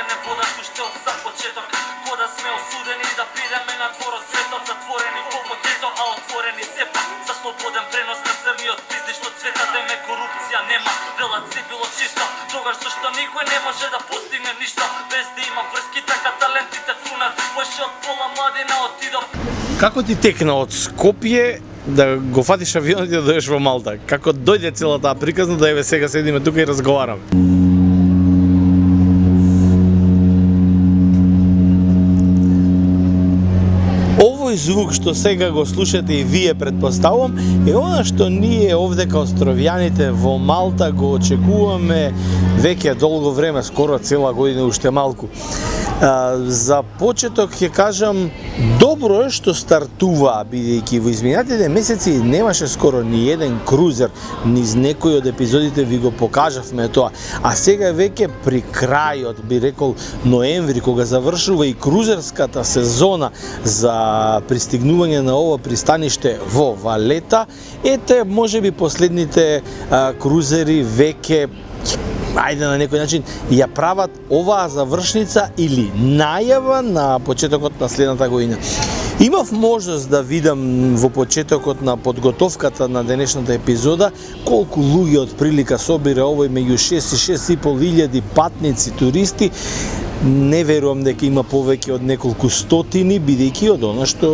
не водат уште од сам почеток. Кода сме осудени да бидеме на дворот светот, затворени во гето, а отворени сепак за слободен пренос на црниот бизнис што цветадеме корупција нема. Велат се било чисто, тогаш зашто никој не може да постигне ништо без да има врски, така талентите тунат. Больше од пола младина отидов. Како ти текна од Скопје да го фатиш авионот и да дојдеш во Малта? Како дојде целата таа приказна да еве сега седиме тука и разговараме? Овој звук што сега го слушате и вие, предпоставувам, е она што ние овде као островјаните во Малта го очекуваме веќе долго време, скоро цела година, уште малку. За почеток ќе кажам, добро е што стартува, бидејќи во изминатите месеци немаше скоро ни еден крузер, низ некој од епизодите ви го покажавме тоа, а сега веќе при крајот, би рекол ноември, кога завршува и крузерската сезона за пристигнување на ова пристаниште во Валета, ете, можеби последните крузери веќе ајде на некој начин ја прават оваа завршница или најава на почетокот на следната година. Имав можност да видам во почетокот на подготовката на денешната епизода колку луѓе од прилика собира овој меѓу 6 и 6,5 илјади патници, туристи. Не верувам дека има повеќе од неколку стотини, бидејќи од она што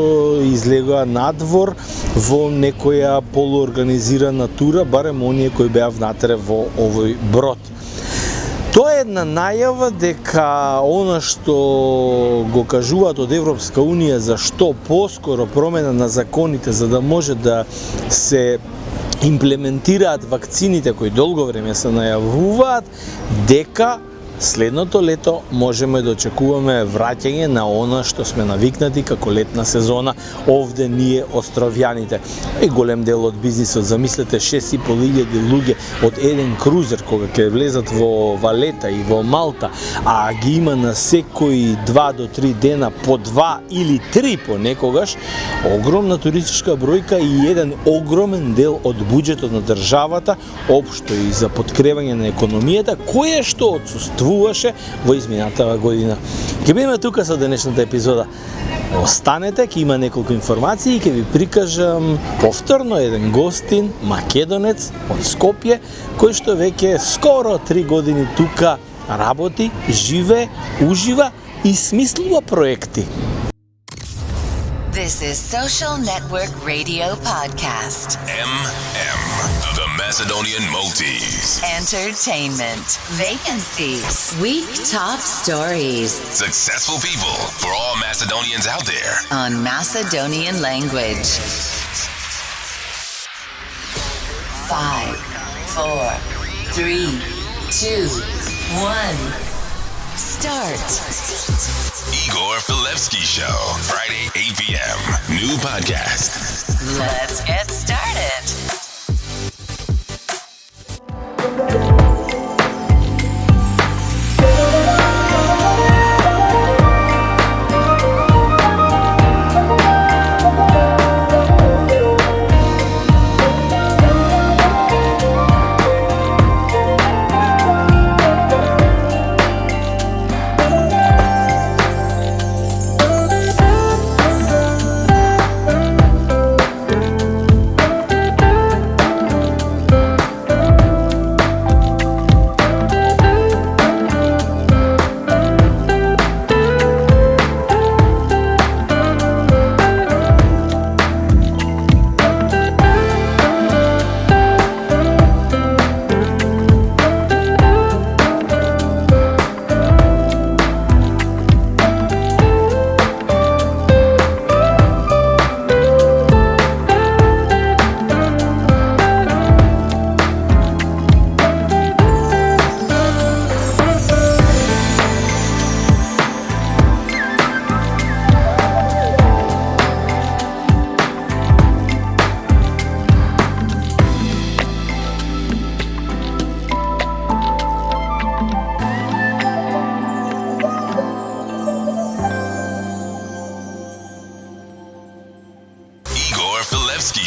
излегува надвор во некоја полуорганизирана тура, барем оние кои беа внатре во овој брод. Тоа е една најава дека она што го кажуваат од Европска Унија за што поскоро промена на законите за да може да се имплементираат вакцините кои долго време се најавуваат, дека следното лето можеме да очекуваме враќање на она што сме навикнати како летна сезона овде ние островјаните. И голем дел од бизнисот, замислете 6,5 луѓе од еден крузер кога ќе влезат во Валета и во Малта, а ги има на секои 2 до 3 дена по 2 или 3 понекогаш, огромна туристичка бројка и еден огромен дел од буџетот на државата, општо и за поткрепање на економијата, која што отсуствуваше во изминатава година. Ќе бидеме тука со денешната епизода. Останете, ќе има неколку информации и ќе ви прикажам повторно еден гостин, македонец од Скопје, кој што веќе скоро 3 години тука работи, живе, ужива и смислува проекти. This is Social Network Radio Podcast. MM, the Macedonian Maltese. Entertainment. Vacancies. Week top stories. Successful people for all Macedonians out there. On Macedonian language. 5, 4, 3, 2, 1. Start. Igor Filevsky Show, Friday, 8 p.m. New podcast. Let's get started.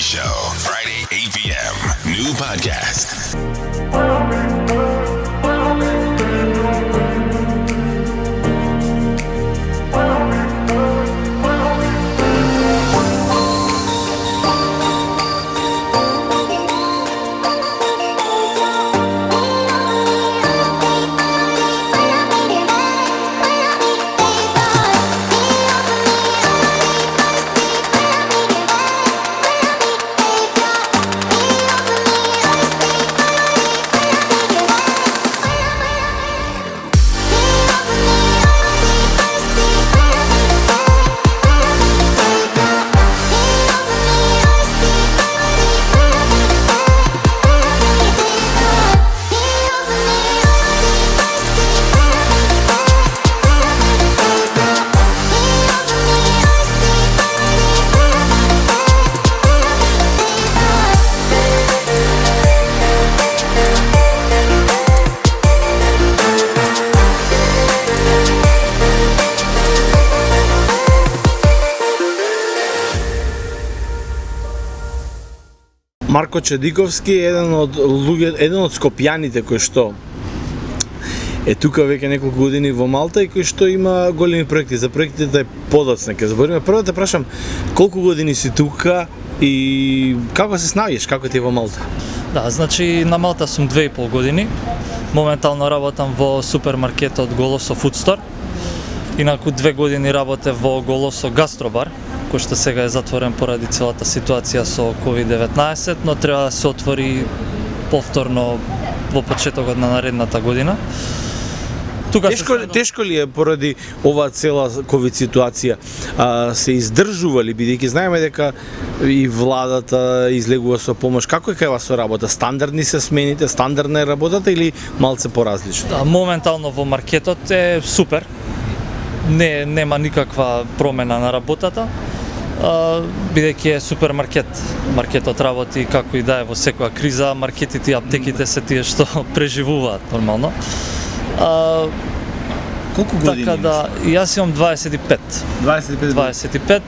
Show, Friday, 8 p.m. New podcast. Марко Чедиковски е еден од скопјаните кој што е тука веќе неколку години во Малта и кој што има големи проекти. За проектите подоцна ќе збориме. Прво те прашам, колку години си тука и како се снаѓаш, како ти е во Малта? Да, значи на Малта сум 2,5 години. Моментално работам во супермаркетот Голосо Food Store. Инаку 2 години работев во Голосо Гастробар, кој што сега е затворен поради целата ситуација со COVID-19, но треба да се отвори повторно во почетокот на наредната година. Тука Тешко ли е поради оваа цела ковид ситуација? Се издржували, бидејќи знаеме дека и владата излегува со помош. Како е кај вас со работа? Стандардни се смените, стандардна е работата или малце поразлично? Да, моментално во маркетот е супер. Нема никаква промена на работата, бидејќи е супермаркет. Маркетот работи како и да е во секоја криза, маркетите и аптеките се тие што преживуваат нормално. Колку години Така да, јас имам 25. 25.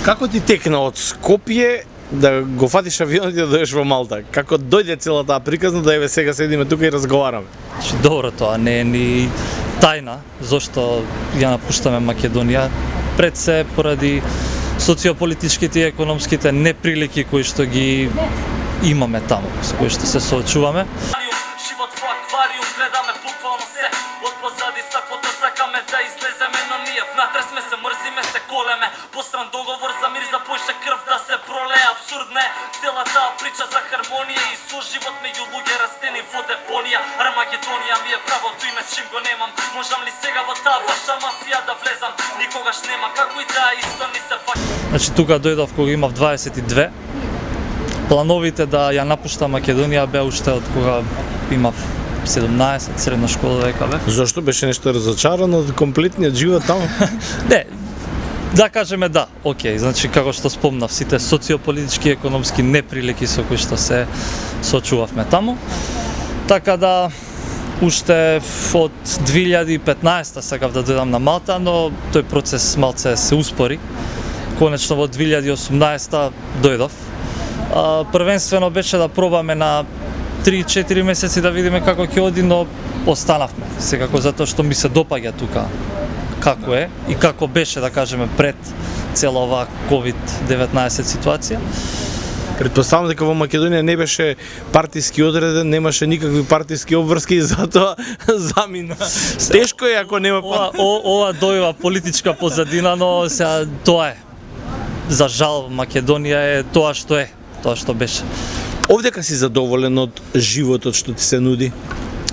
Како ти текна од Скопје да го фатиш авионот и да дојдеш во Малта? Како дојде целата таа приказна да еве сега седиме тука и разговараме? Добро, тоа не е ни тајна зошто ја напуштаме Македонија. Пред се поради социополитичките и економските неприлики кои што ги имаме таму, со кои што се соочуваме. Живот во аквариум, гледаме буквално се. Од позади стаклото сакаме да излеземе, но ние внатре сме се мрзиме, се колеме. Посран договор за мир, за поише крв да се пролее. Абсурдна е цела таа прича за хармонија и соживот меѓу луѓе растени во депонија. Армагедонија ми е правото име, чим го немам. Можам ли сега во таа ваша мафија да влезам? Никогаш нема, како и да исто ни се фаќа. Значи тука дојдов кога имав 22. Плановите да ја напуштам Македонија беа уште од кога имав 17, средна школа века бев. Зошто беше нешто разочаран од комплетниот живот таму? Не, да кажеме да, окей, значи како што спомнав, сите социополитички и економски неприлики со кои што се соочувавме таму. Така да, уште од 2015 сакав да дојдам на Малта, но тој процес малце се успори. Конечно во 2018 дојдов. Првенствено беше да пробаме на 3-4 месеци да видиме како ќе оди, но останавме. Секако затоа што ми се допаѓа тука како е и како беше, да кажеме, пред цела оваа COVID-19 ситуација. Претпоставам дека во Македонија не беше партиски одреден, немаше никакви партиски обврски и затоа замина. Тешко е ако нема Ова дојува политичка позадина, но сега тоа е. За жал Македонија е тоа што е, тоа што беше. Овдека си задоволен од животот што ти се нуди?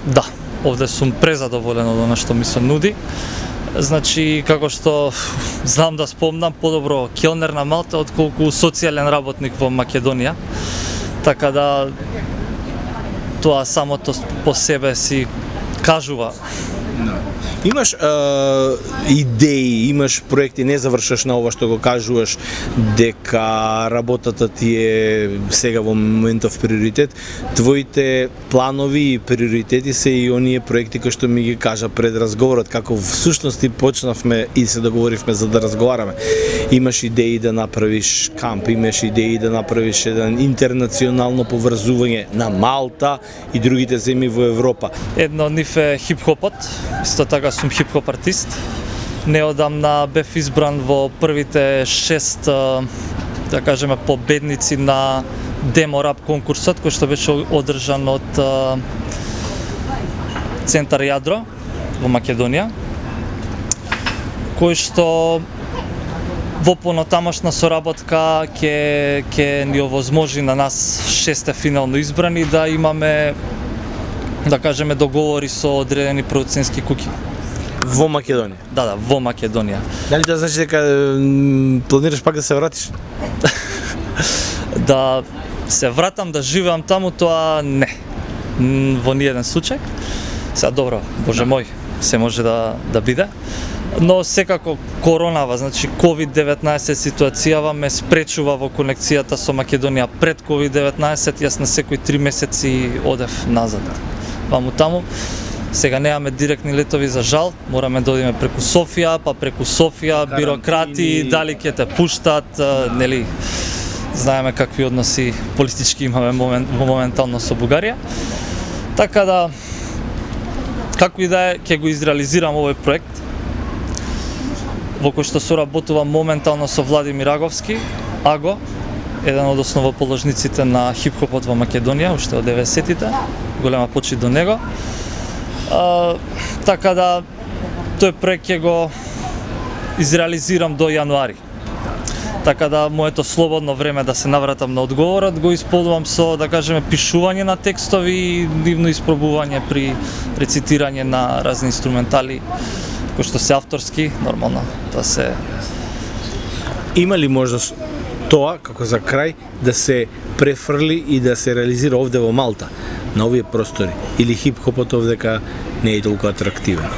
Да, овде сум презадоволен од она што ми се нуди. Значи, како што знам да спомнам, подобро келнер на Малта отколку социјален работник во Македонија. Така да тоа самото по себе си кажува. Имаш идеи, имаш проекти, не завршаш на ова што го кажуваш дека работата ти е сега во моментов приоритет. Твоите планови и приоритети се и оние проекти кои што ми ги кажа пред разговорот, како всушност и почнавме и се договоривме за да разговараме. Имаш идеи да направиш камп, имаш идеи да направиш еден интернационално поврзување на Малта и другите земји во Европа. Едно од нив е хип-хопот, исто така сум хип-хоп артист. Неодамна бев избран во првите 6, да кажеме, победници на демо рап конкурсот кој што беше одржан од Центар Јадро во Македонија, кој што во понатамошна соработка ќе ни овозможи на нас 6 финално избрани да имаме, да кажеме, договори со одредени продуцентски куќи. Во Македонија? Да, во Македонија. Дали тоа значи дека планираш пак да се вратиш? Да се вратам да живеам таму, тоа не. Во ниеден случај. Сега добро, боже мој, се може да биде. Но секако коронава, значи COVID-19 ситуацијава ме спречува во конекцијата со Македонија. Пред COVID-19 јас на секои 3 месеци одев назад. Ваму таму. Сега немаме директни летови за жал, мораме да одиме преку Софија, па преку Софија, бюрократи, дали ќе те пуштат, нели, знаеме какви односи политички имаме моментално со Бугарија. Така да, како и да е, ќе го изреализирам овој проект, во кој што соработувам моментално со Владимир Аговски, Аго, еден од основоположниците на хип-хопот во Македонија, уште од 90-тите, голема почит до него. Така да, тој проект ќе го изреализирам до јануари. Така да, моето слободно време да се навратам на одговорот го исполнувам со, да кажеме, пишување на текстови и нивно испробување при рецитирање на разни инструментали, кои што се авторски, нормално, тоа се... Има ли можност тоа, како за крај, да се префрли и да се реализира овде во Малта, на овие простори? Или хип-хопот овдека не е толку атрактивен?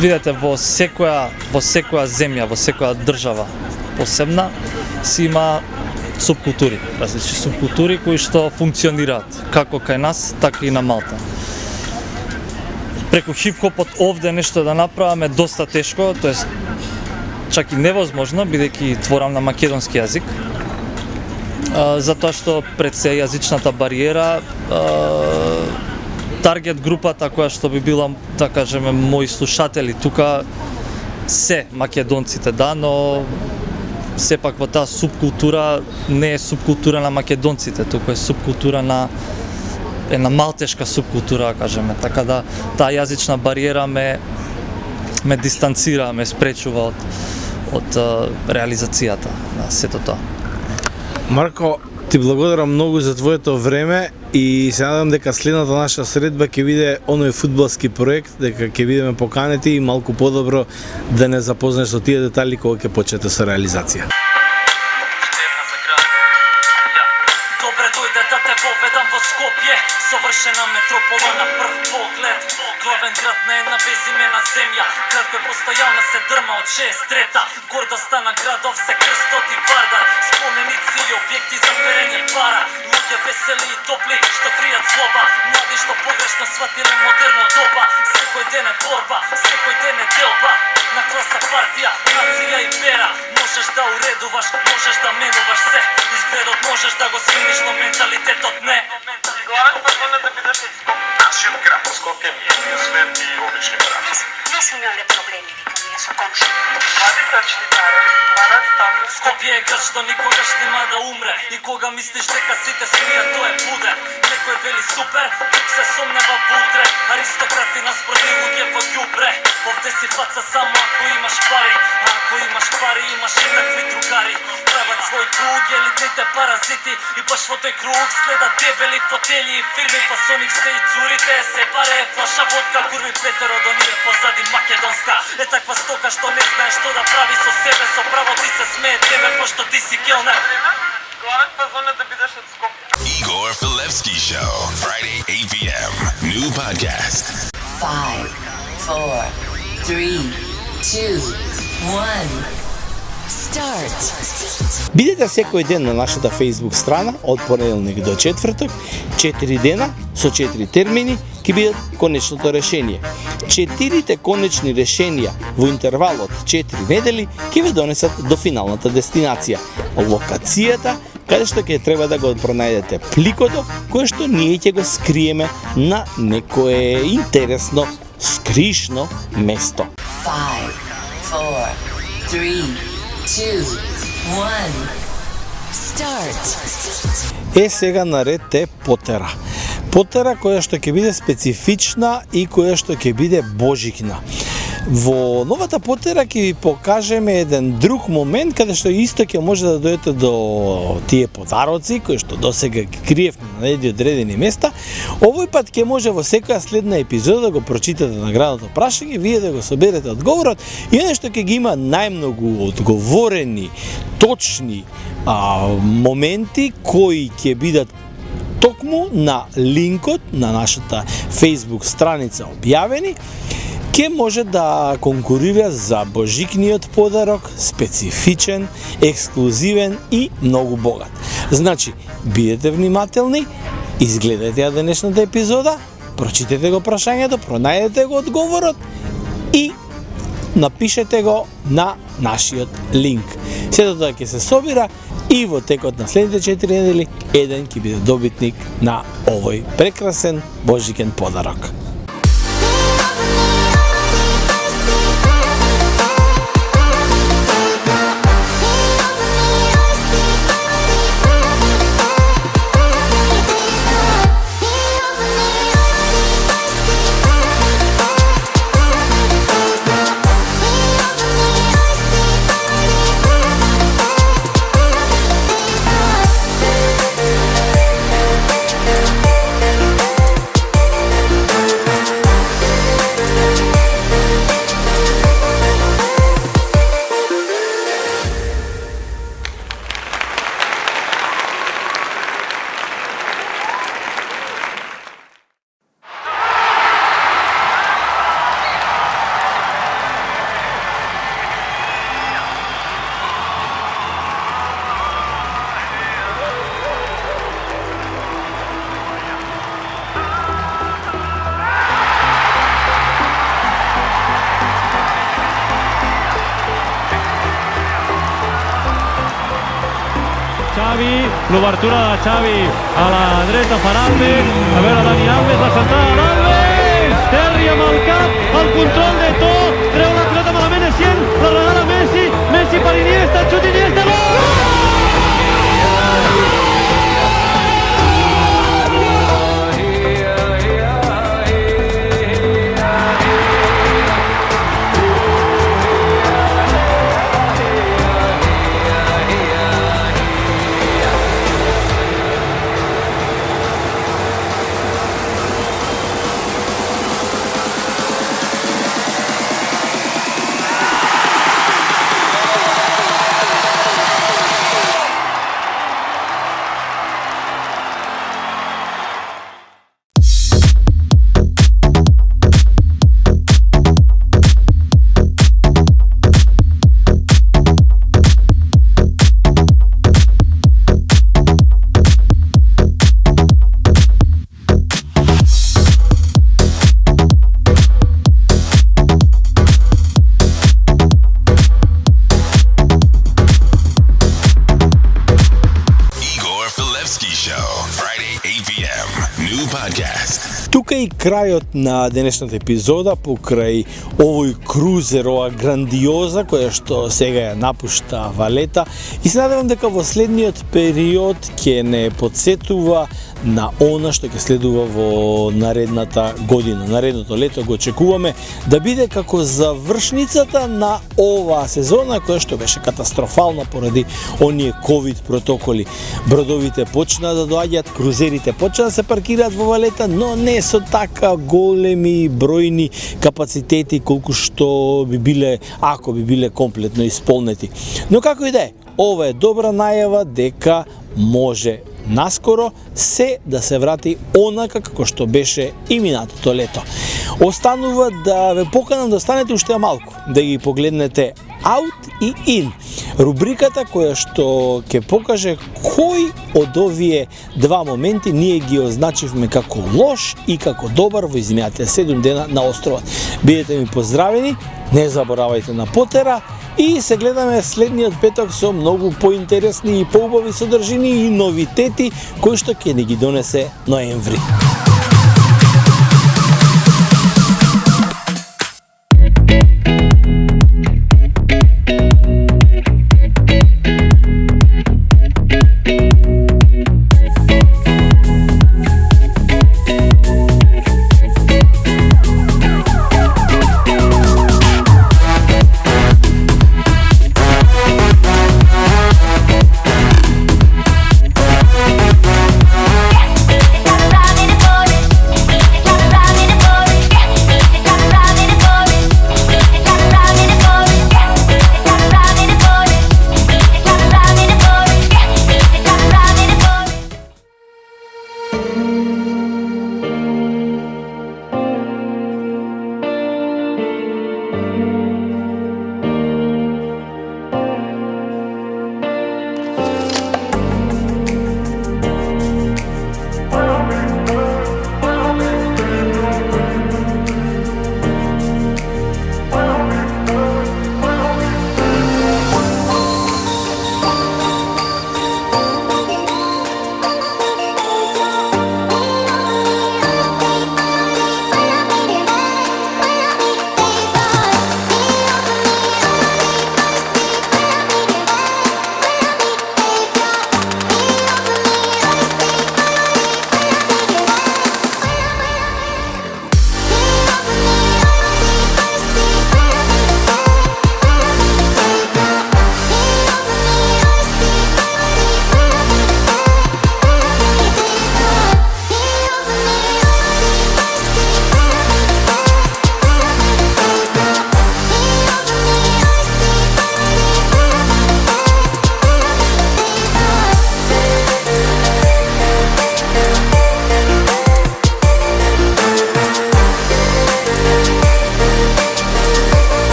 Видете, во секоја земја, во секоја држава посебна, си има субкултури, различни субкултури кои што функционираат како кај нас, така и на Малта. Преку хип-хопот овде нешто да направаме доста тешко, тоест чак и невозможно, бидејќи творам на македонски јазик, затоа што пред се јазичната бариера, таргет групата која што би била, да кажеме, мои слушатели тука се македонците, да, но сепак во таа субкултура не е субкултура на македонците, туку е субкултура на една малтешка субкултура, да кажеме, така да таа јазична бариера ме дистанцира, ме спречува од реализацијата на сето тоа. Марко, ти благодарам многу за твоето време и се надам дека следната наша средба ќе биде оној фудбалски проект, дека ќе бидеме поканети и малку подобро да не запознаеш со тие детали кога ќе почнете со реализација. Добре дојде да те поведам во Скопје, совршена метропола на прв поглед. Главен град на една безимена земја, град кој постојано се дрма од 6-трета. Гордоста на градов се крстот и Вардар, споменици и објекти за перење пара. Луѓе весели и топли, што кријат злоба, млади што погрешно сватиле модерно доба. Секој ден е борба, секој ден е делба, на класа, партија, нација и вера. Можеш да уредуваш, можеш да менуваш се, изгледот можеш да го смениш, но менталитетот не. Главен пазон е да бидеш од Скопје. Нашиот град, Скопје, ние сме и обични град. Не сме имали проблеми, викам, ние со комши. Млади крачни парови, парат ставни. Скопје е град што никогаш нема да умре, и кога мислиш дека сите смијат, тоа е пудер. Некој вели супер, тук се сомнева вутре, аристократи наспроти луѓе во ѓубре. Овде си фаца само ако имаш пари, а ако имаш пари имаш и такви другари. Прават свој круг, елитните паразити, и баш во тој круг следат дебели фотели и фирми, па со нив се и цурите, се паре, флаша водка, курви Петер од оние позади македонска. Е таква стока што не знаеш што да прави со себе, со право ти се смее тебе, пошто ти си келнер. Главен пазон е да бидеш од Скопје. Igor Filevski Show, Friday, 8 p.m. New podcast. 5, 4, 3, 2, 1. Start. Бидете секој ден на нашата Facebook страна од понеделник до четврток, 4 дена со 4 термини ќе бидат конечното решение. 4 конечни решенија во интервалот 4 недели ќе ве донесат до финалната дестинација, локацијата каде што ќе треба да го пронајдете пликото кое што ние ќе го скриеме на некое интересно скришно место. 5, 4, 3, 2, 1. Start. Сега наред е потера. Потера која што ќе биде специфична и која што ќе биде божикна. Во новата потера ќе ви покажеме еден друг момент каде што исто ќе може да дојдете до тие подароци кои што досега ги криевме на неди одредени места. Овој пат ќе може во секоја следна епизода да го прочитате наградното прашање, вие да го соберете одговорот и оно што ќе ги има најмногу одговорени, точни моменти кои ќе бидат токму на линкот на нашата Facebook страница објавени, ќе може да конкурира за божикниот подарок, специфичен, ексклузивен и многу богат. Значи, бидете внимателни, изгледајте ја денешната епизода, прочитете го прашањето, пронајдете го одговорот и напишете го на нашиот линк. Сето тоа ќе се собира и во текот на следните 4 недели еден ќе биде добитник на овој прекрасен божикен подарок. Xavi, l'obertura de Xavi a la dreta per Alves, a veure Dani Alves, la centrada d'Alves, Terri amb el cap, el control de To, treu la pilota malament Essien, la regala Messi, Messi per Iniesta, xut Iniesta, gol! Тука и крајот на денешната епизода покрај овој крузер, ова грандиоза која што сега ја напушта Валета, и се надевам дека во следниот период ќе не подсетува на она што ќе следува во наредната година, наредното лето го очекуваме да биде како завршницата на оваа сезона која што беше катастрофална поради оние ковид протоколи. Бродовите почнаа да доаѓаат, крузерите почнаа да се паркираат во Валета, но не со така големи бројни капацитети колку што би биле ако би биле комплетно исполнети. Но како и да е, ова е добра најава дека може наскоро се да се врати онака како што беше и минатото лето. Останува да ве поканам да останете уште малку, да ги погледнете Out и In, рубриката која што ќе покаже кој од овие два моменти ние ги означивме како лош и како добар во изминатите 7 дена на островот. Бидете ми поздравени, не заборавајте на Потера и се гледаме следниот петок со многу поинтересни и поубави содржини и новитети кои што ќе ни ги донесе ноември. Running for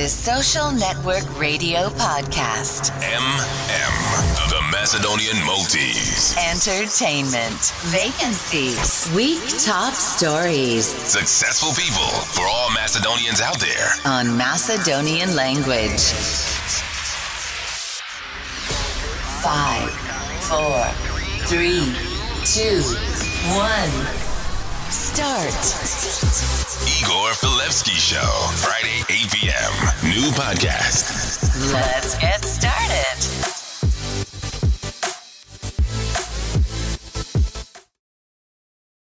is Social Network Radio Podcast. The Macedonian Maltese. Entertainment. Vacancies. Week top stories. Successful people for all Macedonians out there. On Macedonian language. 5, 4, 3, 2, 1. Start. Igor Filevsky Show. Friday, 8 p.m. New podcast. Let's get started.